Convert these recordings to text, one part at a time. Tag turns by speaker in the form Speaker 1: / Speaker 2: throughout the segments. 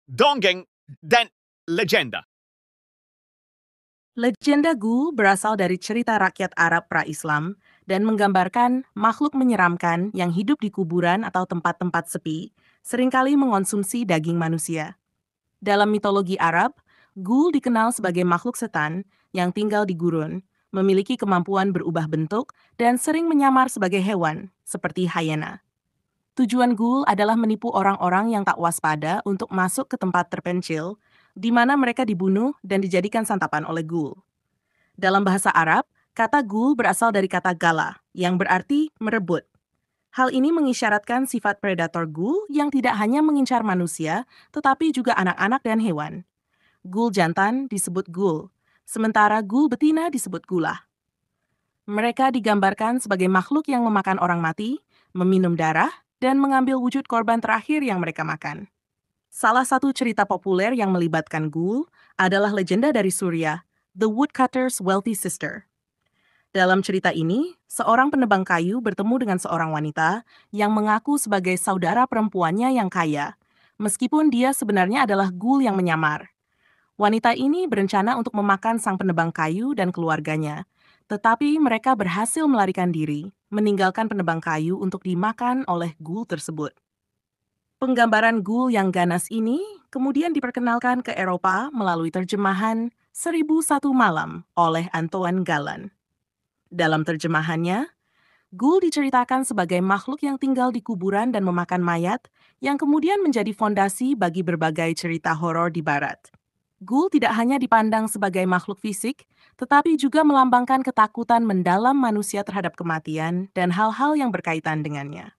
Speaker 1: dongeng, dan legenda.
Speaker 2: Legenda Ghoul berasal dari cerita rakyat Arab pra-Islam dan menggambarkan makhluk menyeramkan yang hidup di kuburan atau tempat-tempat sepi, seringkali mengonsumsi daging manusia. Dalam mitologi Arab, Ghoul dikenal sebagai makhluk setan yang tinggal di gurun, memiliki kemampuan berubah bentuk, dan sering menyamar sebagai hewan, seperti hyena. Tujuan Ghoul adalah menipu orang-orang yang tak waspada untuk masuk ke tempat terpencil, di mana mereka dibunuh dan dijadikan santapan oleh Ghoul. Dalam bahasa Arab, kata Ghoul berasal dari kata gala, yang berarti merebut. Hal ini mengisyaratkan sifat predator Ghoul yang tidak hanya mengincar manusia, tetapi juga anak-anak dan hewan. Ghoul jantan disebut Ghoul, sementara Ghoul betina disebut Ghulah. Mereka digambarkan sebagai makhluk yang memakan orang mati, meminum darah, dan mengambil wujud korban terakhir yang mereka makan. Salah satu cerita populer yang melibatkan Ghoul adalah legenda dari Suriah, The Woodcutter's Wealthy Sister. Dalam cerita ini, seorang penebang kayu bertemu dengan seorang wanita yang mengaku sebagai saudara perempuannya yang kaya, meskipun dia sebenarnya adalah Ghoul yang menyamar. Wanita ini berencana untuk memakan sang penebang kayu dan keluarganya, tetapi mereka berhasil melarikan diri, meninggalkan penebang kayu untuk dimakan oleh Ghoul tersebut. Penggambaran Ghoul yang ganas ini kemudian diperkenalkan ke Eropa melalui terjemahan 1001 Malam oleh Antoine Galland. Dalam terjemahannya, Ghoul diceritakan sebagai makhluk yang tinggal di kuburan dan memakan mayat, yang kemudian menjadi fondasi bagi berbagai cerita horor di Barat. Ghoul tidak hanya dipandang sebagai makhluk fisik, tetapi juga melambangkan ketakutan mendalam manusia terhadap kematian dan hal-hal yang berkaitan dengannya.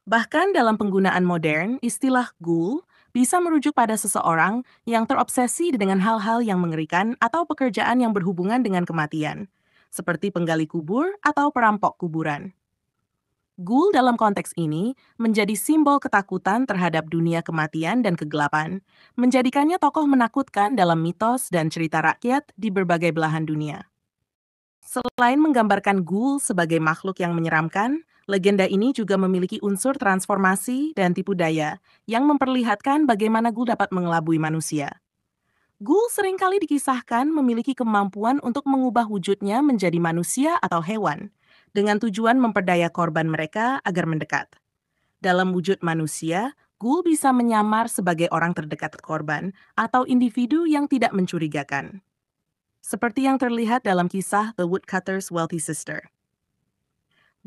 Speaker 2: Bahkan dalam penggunaan modern, istilah ghoul bisa merujuk pada seseorang yang terobsesi dengan hal-hal yang mengerikan atau pekerjaan yang berhubungan dengan kematian, seperti penggali kubur atau perampok kuburan. Ghoul dalam konteks ini menjadi simbol ketakutan terhadap dunia kematian dan kegelapan, menjadikannya tokoh menakutkan dalam mitos dan cerita rakyat di berbagai belahan dunia. Selain menggambarkan Ghoul sebagai makhluk yang menyeramkan, legenda ini juga memiliki unsur transformasi dan tipu daya yang memperlihatkan bagaimana Ghoul dapat mengelabui manusia. Ghoul seringkali dikisahkan memiliki kemampuan untuk mengubah wujudnya menjadi manusia atau hewan, dengan tujuan memperdaya korban mereka agar mendekat. Dalam wujud manusia, Ghoul bisa menyamar sebagai orang terdekat korban atau individu yang tidak mencurigakan. Seperti yang terlihat dalam kisah The Woodcutter's Wealthy Sister.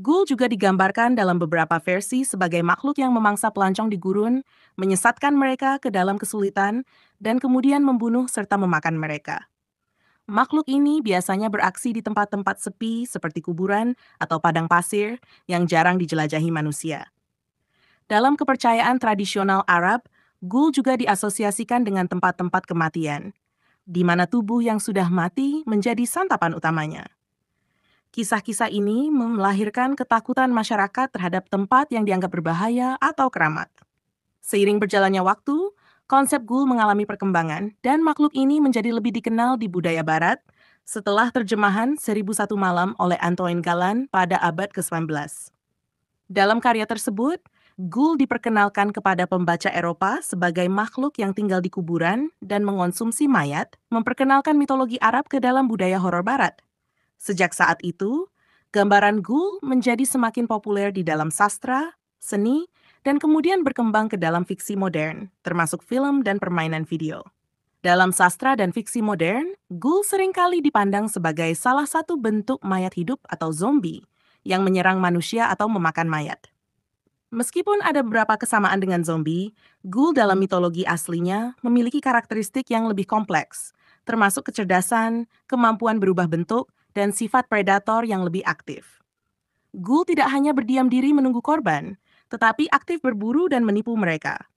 Speaker 2: Ghoul juga digambarkan dalam beberapa versi sebagai makhluk yang memangsa pelancong di gurun, menyesatkan mereka ke dalam kesulitan, dan kemudian membunuh serta memakan mereka. Makhluk ini biasanya beraksi di tempat-tempat sepi seperti kuburan atau padang pasir yang jarang dijelajahi manusia. Dalam kepercayaan tradisional Arab, Ghoul juga diasosiasikan dengan tempat-tempat kematian, di mana tubuh yang sudah mati menjadi santapan utamanya. Kisah-kisah ini melahirkan ketakutan masyarakat terhadap tempat yang dianggap berbahaya atau keramat. Seiring berjalannya waktu, konsep Ghoul mengalami perkembangan dan makhluk ini menjadi lebih dikenal di budaya barat setelah terjemahan 1001 Malam oleh Antoine Galland pada abad ke-19. Dalam karya tersebut, Ghoul diperkenalkan kepada pembaca Eropa sebagai makhluk yang tinggal di kuburan dan mengonsumsi mayat, memperkenalkan mitologi Arab ke dalam budaya horor barat. Sejak saat itu, gambaran Ghoul menjadi semakin populer di dalam sastra, seni, dan kemudian berkembang ke dalam fiksi modern, termasuk film dan permainan video. Dalam sastra dan fiksi modern, Ghoul seringkali dipandang sebagai salah satu bentuk mayat hidup atau zombie yang menyerang manusia atau memakan mayat. Meskipun ada beberapa kesamaan dengan zombie, Ghoul dalam mitologi aslinya memiliki karakteristik yang lebih kompleks, termasuk kecerdasan, kemampuan berubah bentuk, dan sifat predator yang lebih aktif. Ghoul tidak hanya berdiam diri menunggu korban, tetapi aktif berburu dan menipu mereka.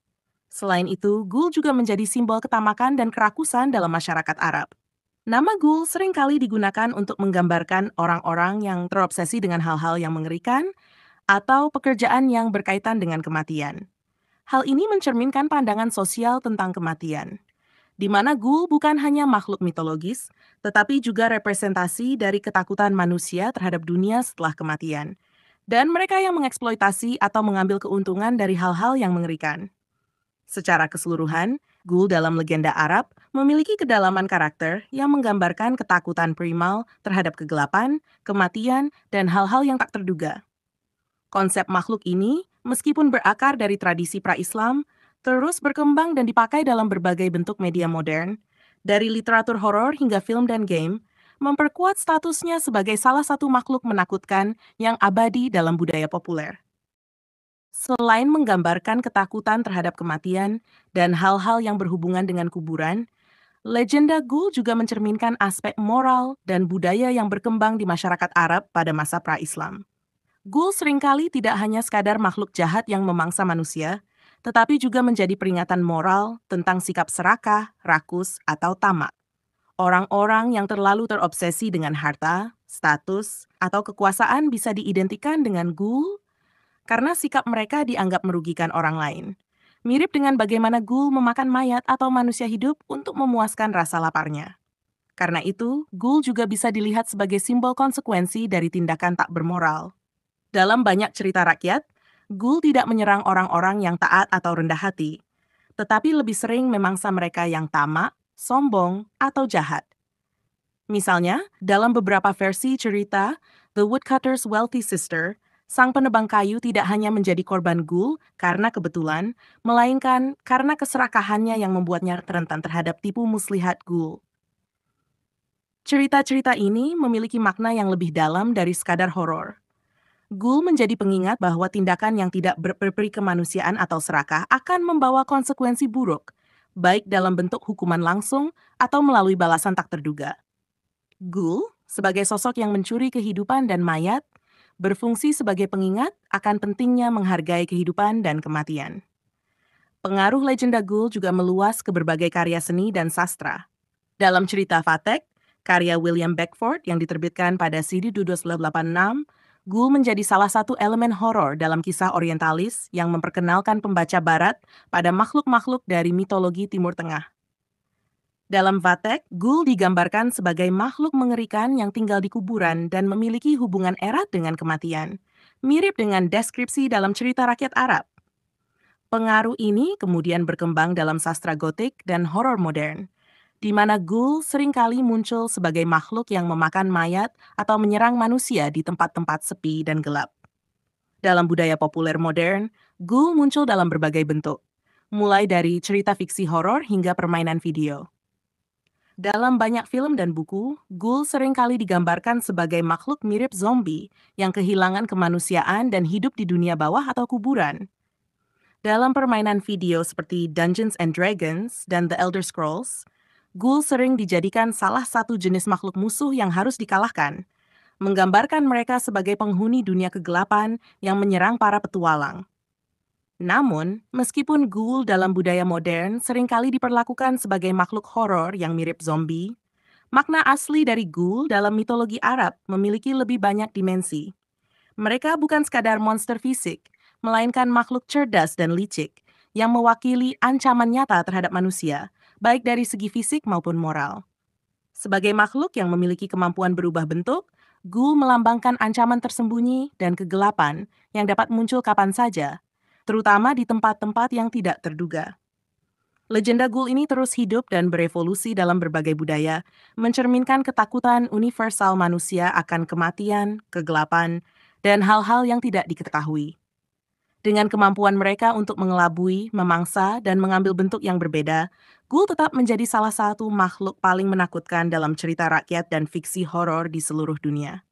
Speaker 2: Selain itu, Ghoul juga menjadi simbol ketamakan dan kerakusan dalam masyarakat Arab. Nama Ghoul seringkali digunakan untuk menggambarkan orang-orang yang terobsesi dengan hal-hal yang mengerikan atau pekerjaan yang berkaitan dengan kematian. Hal ini mencerminkan pandangan sosial tentang kematian, di mana Ghoul bukan hanya makhluk mitologis, tetapi juga representasi dari ketakutan manusia terhadap dunia setelah kematian, dan mereka yang mengeksploitasi atau mengambil keuntungan dari hal-hal yang mengerikan. Secara keseluruhan, Ghoul dalam legenda Arab memiliki kedalaman karakter yang menggambarkan ketakutan primal terhadap kegelapan, kematian, dan hal-hal yang tak terduga. Konsep makhluk ini, meskipun berakar dari tradisi pra-Islam, terus berkembang dan dipakai dalam berbagai bentuk media modern, dari literatur horor hingga film dan game, memperkuat statusnya sebagai salah satu makhluk menakutkan yang abadi dalam budaya populer. Selain menggambarkan ketakutan terhadap kematian dan hal-hal yang berhubungan dengan kuburan, legenda Ghoul juga mencerminkan aspek moral dan budaya yang berkembang di masyarakat Arab pada masa pra-Islam. Ghoul seringkali tidak hanya sekadar makhluk jahat yang memangsa manusia, tetapi juga menjadi peringatan moral tentang sikap serakah, rakus, atau tamak. Orang-orang yang terlalu terobsesi dengan harta, status, atau kekuasaan bisa diidentikan dengan Ghoul karena sikap mereka dianggap merugikan orang lain. Mirip dengan bagaimana Ghoul memakan mayat atau manusia hidup untuk memuaskan rasa laparnya. Karena itu, Ghoul juga bisa dilihat sebagai simbol konsekuensi dari tindakan tak bermoral. Dalam banyak cerita rakyat, Ghoul tidak menyerang orang-orang yang taat atau rendah hati, tetapi lebih sering memangsa mereka yang tamak, sombong, atau jahat. Misalnya, dalam beberapa versi cerita The Woodcutter's Wealthy Sister, sang penebang kayu tidak hanya menjadi korban Ghoul karena kebetulan, melainkan karena keserakahannya yang membuatnya rentan terhadap tipu muslihat Ghoul. Cerita-cerita ini memiliki makna yang lebih dalam dari sekadar horor. Ghoul menjadi pengingat bahwa tindakan yang tidak berperi kemanusiaan atau serakah akan membawa konsekuensi buruk, baik dalam bentuk hukuman langsung atau melalui balasan tak terduga. Ghoul, sebagai sosok yang mencuri kehidupan dan mayat, berfungsi sebagai pengingat akan pentingnya menghargai kehidupan dan kematian. Pengaruh legenda Ghoul juga meluas ke berbagai karya seni dan sastra. Dalam cerita Fatek, karya William Beckford yang diterbitkan pada CD 1986, Ghoul menjadi salah satu elemen horor dalam kisah orientalis yang memperkenalkan pembaca barat pada makhluk-makhluk dari mitologi Timur Tengah. Dalam Vatek, Ghoul digambarkan sebagai makhluk mengerikan yang tinggal di kuburan dan memiliki hubungan erat dengan kematian, mirip dengan deskripsi dalam cerita rakyat Arab. Pengaruh ini kemudian berkembang dalam sastra gotik dan horor modern, di mana Ghoul seringkali muncul sebagai makhluk yang memakan mayat atau menyerang manusia di tempat-tempat sepi dan gelap. Dalam budaya populer modern, Ghoul muncul dalam berbagai bentuk, mulai dari cerita fiksi horor hingga permainan video. Dalam banyak film dan buku, Ghoul seringkali digambarkan sebagai makhluk mirip zombie yang kehilangan kemanusiaan dan hidup di dunia bawah atau kuburan. Dalam permainan video seperti Dungeons and Dragons dan The Elder Scrolls, Ghoul sering dijadikan salah satu jenis makhluk musuh yang harus dikalahkan, menggambarkan mereka sebagai penghuni dunia kegelapan yang menyerang para petualang. Namun, meskipun Ghoul dalam budaya modern seringkali diperlakukan sebagai makhluk horor yang mirip zombie, makna asli dari Ghoul dalam mitologi Arab memiliki lebih banyak dimensi. Mereka bukan sekadar monster fisik, melainkan makhluk cerdas dan licik yang mewakili ancaman nyata terhadap manusia, baik dari segi fisik maupun moral. Sebagai makhluk yang memiliki kemampuan berubah bentuk, Ghoul melambangkan ancaman tersembunyi dan kegelapan yang dapat muncul kapan saja, terutama di tempat-tempat yang tidak terduga. Legenda Ghoul ini terus hidup dan berevolusi dalam berbagai budaya, mencerminkan ketakutan universal manusia akan kematian, kegelapan, dan hal-hal yang tidak diketahui. Dengan kemampuan mereka untuk mengelabui, memangsa, dan mengambil bentuk yang berbeda, Ghoul tetap menjadi salah satu makhluk paling menakutkan dalam cerita rakyat dan fiksi horor di seluruh dunia.